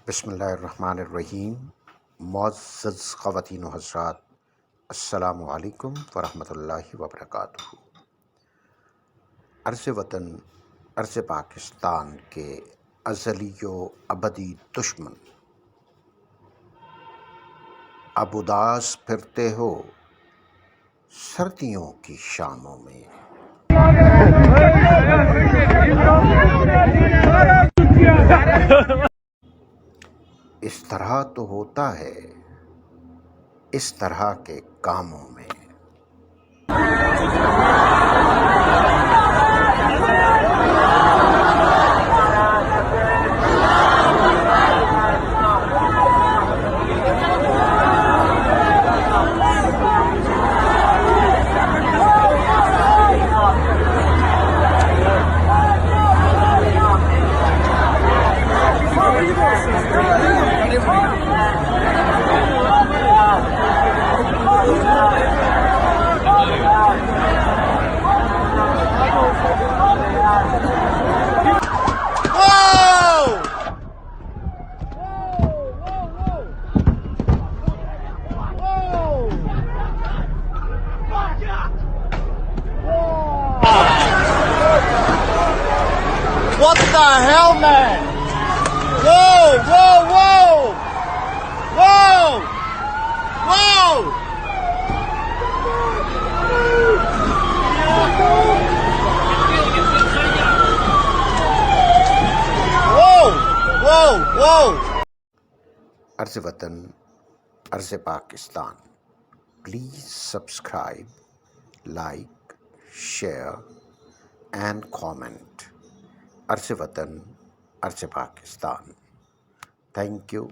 बिस्मिल्लाहिर्रहमानिर्रहीम। मुअज़्ज़ज़ ख़वातीन व हज़रात, अस्सलामु अलैकुम वरहमतुल्लाहि वबरकातुहू। अर्ज़ वतन अर्ज़ पाकिस्तान के अज़ली व अबदी दुश्मन, अब उदास फिरते हो सर्दियों की शामों में। इस तरह तो होता है इस तरह के कामों में। What the hell, man? Whoa, whoa, whoa! Whoa! Whoa! Whoa! Whoa! Whoa! अर्ज़ वतन अर्ज़ Pakistan, please subscribe, like, share and comment. अर्ज़ वतन अर्ज़ पाकिस्तान। Thank you.